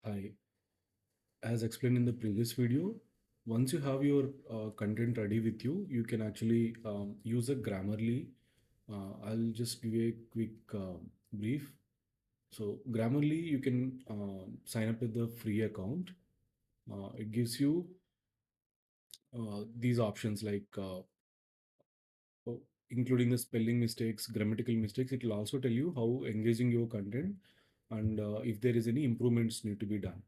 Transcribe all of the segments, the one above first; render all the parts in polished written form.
Hi, as explained in the previous video, once you have your content ready with you, you can actually use a Grammarly. I'll just give a quick brief. So Grammarly, you can sign up with the free account. It gives you these options like including the spelling mistakes, grammatical mistakes. It will also tell you how engaging your content and if there is any improvements need to be done.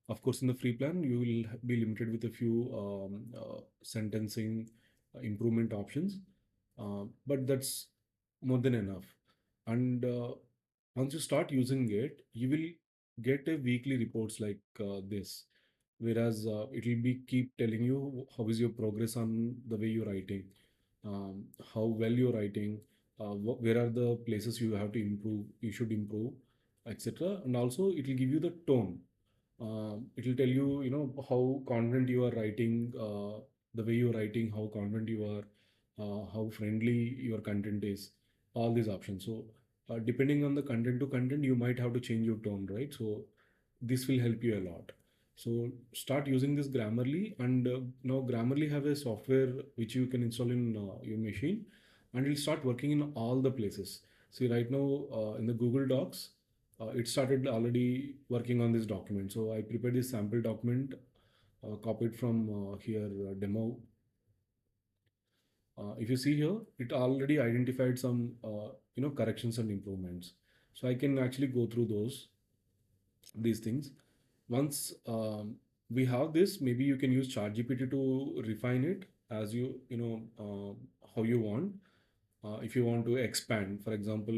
Of course, in the free plan, you will be limited with a few sentencing improvement options, but that's more than enough. And once you start using it, you will get a weekly reports like this, whereas it will be keep telling you how is your progress on the way you're writing, how well you're writing, where are the places you have to improve, you should improve, etc. And also it will give you the tone. It will tell you, how confident you are writing, the way you're writing, how confident you are, how friendly your content is, all these options. So, depending on the content to content, you might have to change your tone, right? So, this will help you a lot. So, start using this Grammarly, and now Grammarly have a software which you can install in your machine, and it'll start working in all the places. See, right now in the Google Docs, it started already working on this document. So I prepared this sample document, copied from here demo. If you see here, it already identified some corrections and improvements. So I can actually go through these things. Once we have this, maybe you can use ChatGPT to refine it as how you want. If you want to expand, for example,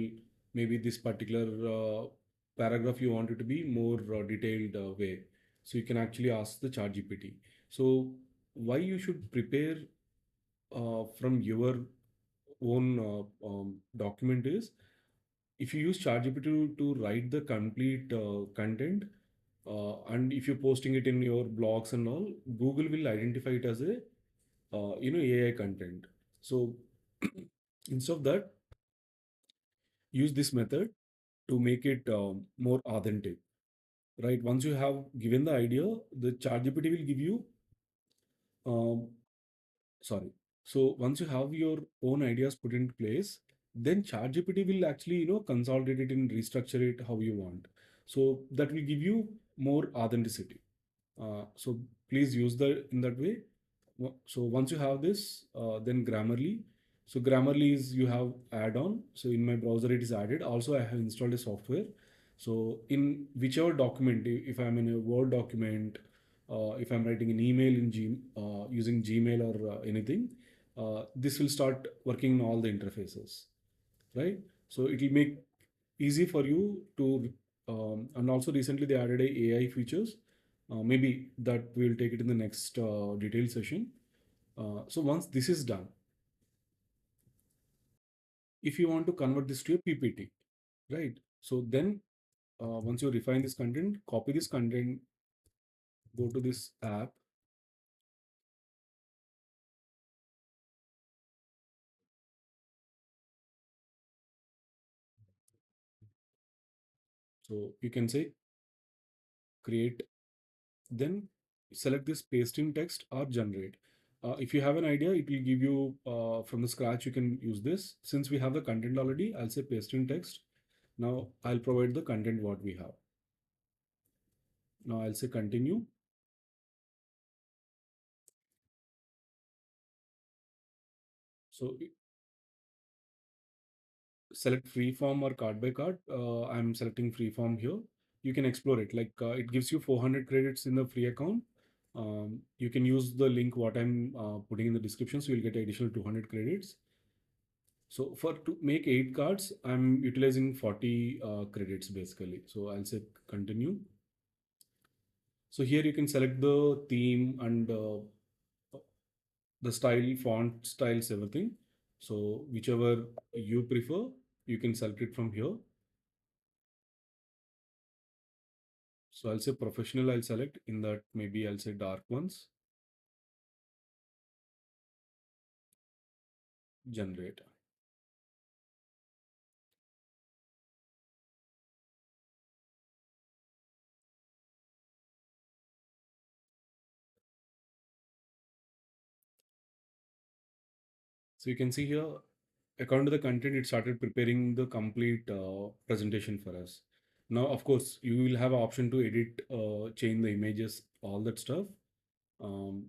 maybe this particular paragraph you want it to be more detailed way, so you can actually ask the chat gpt. So why you should prepare from your own document is, if you use ChatGPT to write the complete content, and if you're posting it in your blogs and all, Google will identify it as a AI content. So instead of that, use this method to make it more authentic, right? Once you have given the idea, the ChatGPT will give you um, sorry. So once you have your own ideas put in place, then ChatGPT will actually consolidate it and restructure it how you want. So that will give you more authenticity. So please use the in that way. So once you have this, then Grammarly. So Grammarly is, you have add-on. So in my browser it is added. Also I have installed a software. So in whichever document, if I'm in a Word document, if I'm writing an email in using Gmail or anything, this will start working in all the interfaces, right? So it will make easy for you to, and also recently they added a AI features. Maybe that we'll take it in the next detailed session. So once this is done, if you want to convert this to a PPT, right? So then once you refine this content, copy this content, go to this app. So you can say create, then select this paste in text or generate. If you have an idea, it will give you from the scratch, you can use this. Since we have the content already, I'll say paste in text. Now I'll provide the content what we have. Now I'll say continue. So select free form or card by card. I'm selecting free form here. You can explore it. Like it gives you 400 credits in the free account. You can use the link what I'm putting in the description. So you'll get additional 200 credits. So for to make 8 cards, I'm utilizing 40 credits basically. So I'll say continue. So here you can select the theme and the style, font styles, everything. So whichever you prefer, you can select it from here. So I'll say professional, I'll select in that, maybe I'll say dark ones, generate. So you can see here, according to the content, it started preparing the complete presentation for us. Now, of course, you will have an option to edit, change the images, all that stuff. Um,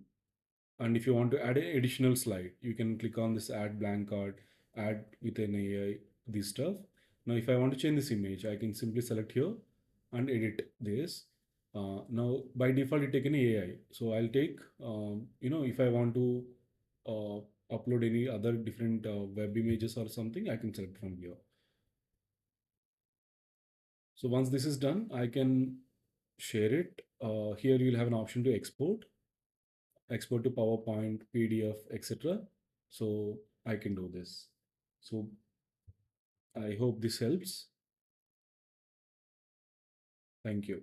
and if you want to add an additional slide, you can click on this add blank card, add with an AI, this stuff. Now, if I want to change this image, I can simply select here and edit this. Now, by default, it taken AI. So I'll take, if I want to uh, upload any other different web images or something, I can select from here. So once this is done, I can share it. Here you'll have an option to export to PowerPoint, PDF, etc. So I can do this. So I hope this helps. Thank you.